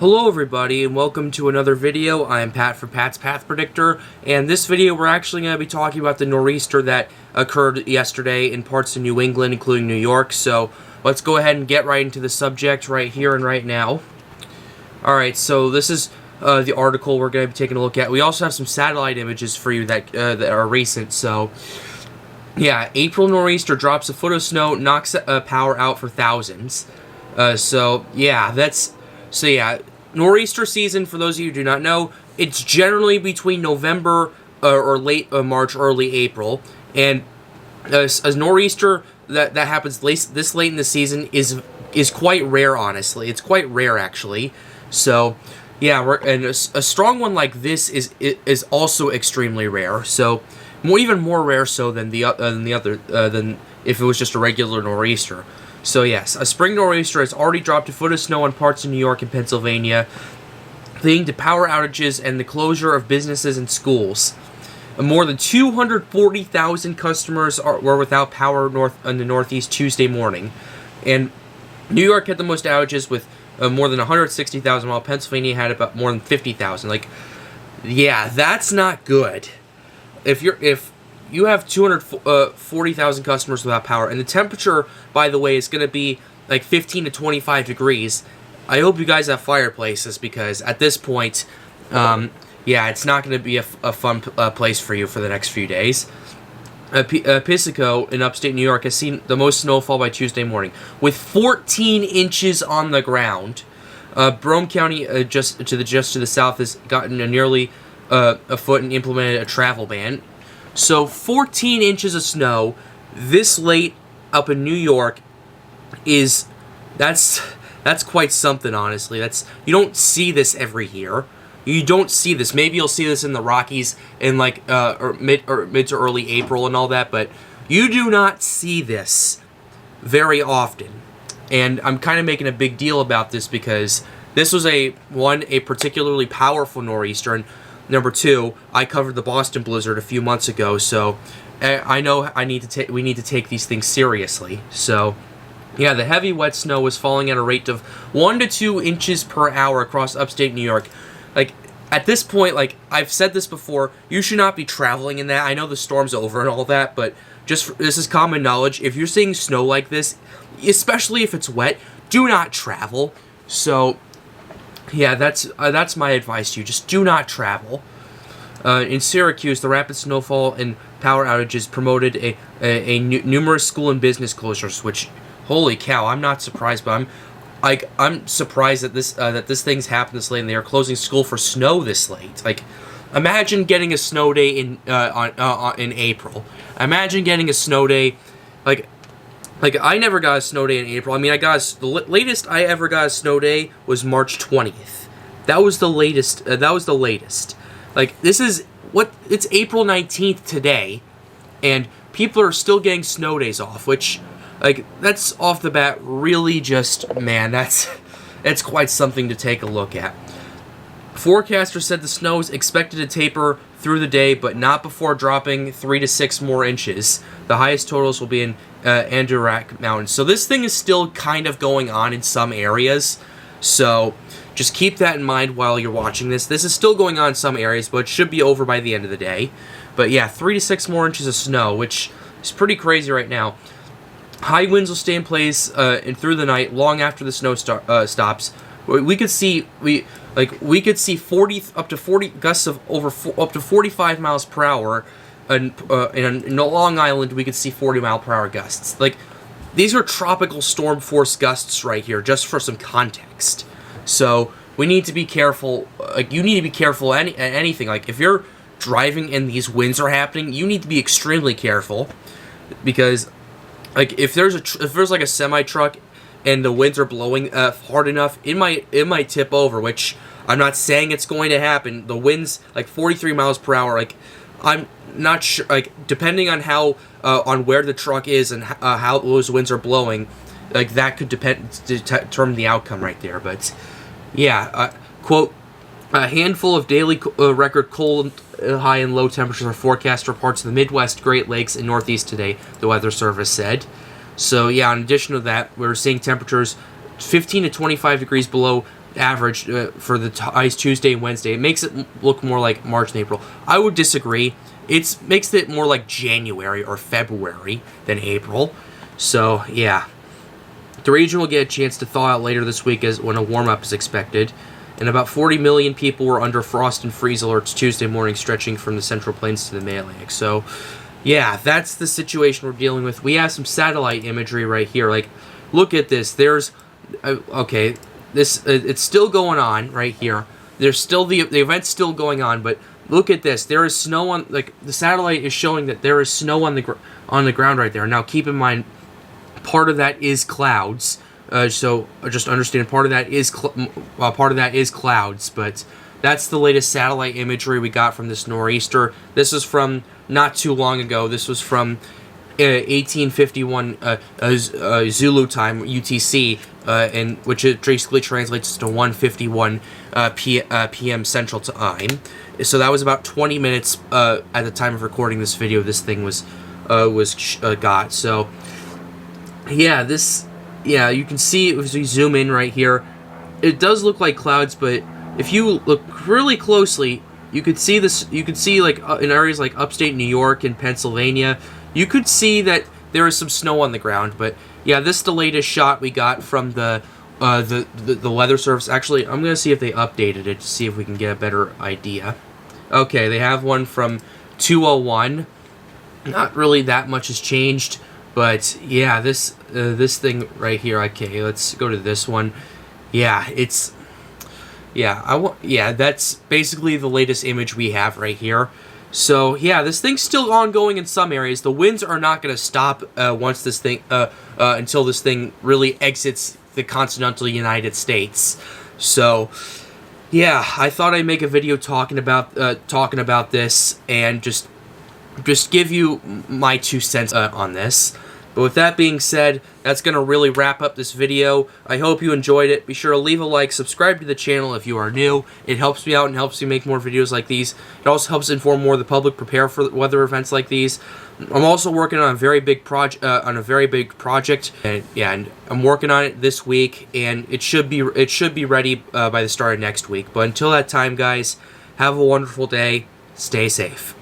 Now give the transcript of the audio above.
Hello everybody and welcome to another video. I am Pat from Pat's Path Predictor, and this video we're actually going to be talking about the nor'easter that occurred yesterday in parts of New England, including New York. So let's go ahead and get right into the subject right here and right now. Alright, so this is the article we're going to be taking a look at. We also have some satellite images for you that are recent. So yeah, April nor'easter drops a foot of snow, knocks power out for thousands. So yeah, nor'easter season, for those of you who do not know, it's generally between November or late March, early April. And a nor'easter that happens this late in the season is quite rare, honestly. It's quite rare, actually. So, yeah, a strong one like this is also extremely rare. So, even more rare so than than if it was just a regular nor'easter. So yes, a spring nor'easter has already dropped a foot of snow on parts of New York and Pennsylvania, leading to power outages and the closure of businesses and schools. More than 240,000 customers were without power in the Northeast Tuesday morning. And New York had the most outages with more than 160,000, while Pennsylvania had about more than 50,000. Like, yeah, that's not good. If you have 240,000 customers without power, and the temperature, by the way, is going to be like 15 to 25 degrees. I hope you guys have fireplaces, because at this point, yeah, it's not going to be a fun place for you for the next few days. Pisico in upstate New York has seen the most snowfall by Tuesday morning, with 14 inches on the ground. Brome County, just to the south, has gotten nearly a foot and implemented a travel ban. So 14 inches of snow this late up in New York that's quite something, honestly. You don't see this every year. You don't see this. Maybe you'll see this in the Rockies in like mid to early April and all that, but you do not see this very often. And I'm kind of making a big deal about this because this was a particularly powerful nor'easter, and number two, I covered the Boston blizzard a few months ago, so I know we need to take these things seriously. So, yeah, the heavy wet snow was falling at a rate of 1 to 2 inches per hour across upstate New York. Like, at this point, like, I've said this before, you should not be traveling in that. I know the storm's over and all that, but this is common knowledge. If you're seeing snow like this, especially if it's wet, do not travel. So, yeah, that's my advice to you. Just do not travel. In Syracuse, the rapid snowfall and power outages promoted numerous school and business closures. Which, holy cow, I'm not surprised, but I'm surprised that this thing's happened this late and they are closing school for snow this late. Like, imagine getting a snow day in April. Imagine getting a snow day Like, I never got a snow day in April. I mean, the latest I ever got a snow day was March 20th. That was the latest. Like, it's April 19th today, and people are still getting snow days off, which, like, that's off the bat really just, man, that's quite something to take a look at. Forecasters said the snow is expected to taper through the day, but not before dropping 3 to 6 more inches. The highest totals will be in Adirondack Mountains. So this thing is still kind of going on in some areas. So just keep that in mind while you're watching this. This is still going on in some areas, but it should be over by the end of the day. But yeah, 3 to 6 more inches of snow, which is pretty crazy right now. High winds will stay in place and through the night, long after the snow stops. We could see 40 up to 40 gusts of up to 45 miles per hour. In Long Island, we could see 40-mile-per-hour gusts. Like, these are tropical storm force gusts right here, just for some context. So we need to be careful. Like, you need to be careful at anything. Like, if you're driving and these winds are happening, you need to be extremely careful, because, like, if there's like a semi truck and the winds are blowing hard enough, it might tip over. Which I'm not saying it's going to happen. The winds, like 43 miles per hour, like, I'm not sure, like, depending on how on where the truck is and how those winds are blowing, like, that could determine the outcome right there. But yeah, quote, a handful of daily record cold, high and low temperatures are forecast for parts of the Midwest, Great Lakes, and Northeast today, the Weather Service said. So yeah, in addition to that, we're seeing temperatures 15 to 25 degrees below average for the highs Tuesday and Wednesday. It makes it look more like March and April. I would disagree. It makes it more like January or February than April. So, yeah. The region will get a chance to thaw out later this week as when a warm-up is expected. And about 40 million people were under frost and freeze alerts Tuesday morning, stretching from the Central Plains to the Mid-Atlantic. So, yeah, that's the situation we're dealing with. We have some satellite imagery right here. Like, look at this. There's, okay, this it's still going on right here. There's still the event's still going on, but look at this. There is snow on, like, the satellite is showing that there is snow on the ground right there. Now, keep in mind, part of that is clouds. So just understand, part of that is clouds, but that's the latest satellite imagery we got from this nor'easter. This is from not too long ago. This was from 1851 Zulu time, UTC, and which it basically translates to 1:51 p.m. Central Time. So that was about 20 minutes at the time of recording this video. This thing was got. So yeah, this. Yeah, you can see as we zoom in right here, it does look like clouds, but if you look really closely, you could see this. You could see, like, in areas like upstate New York and Pennsylvania, you could see that there is some snow on the ground. But yeah, this is the latest shot we got from the weather service. Actually, I'm gonna see if they updated it to see if we can get a better idea. Okay, they have one from 2:01. Not really that much has changed. But yeah, this thing right here. Okay, let's go to this one. Yeah, it's that's basically the latest image we have right here. So yeah, this thing's still ongoing in some areas. The winds are not going to stop once this thing until this thing really exits the continental United States. So yeah, I thought I'd make a video talking about this and just give you my 2 cents on this. But with that being said, that's going to really wrap up this video. I hope you enjoyed it. Be sure to leave a like, subscribe to the channel if you are new. It helps me out and helps me make more videos like these. It also helps inform more of the public, prepare for weather events like these. I'm also working on a very big project, and yeah, and I'm working on it this week, and it should be ready by the start of next week. But until that time, guys, have a wonderful day. Stay safe.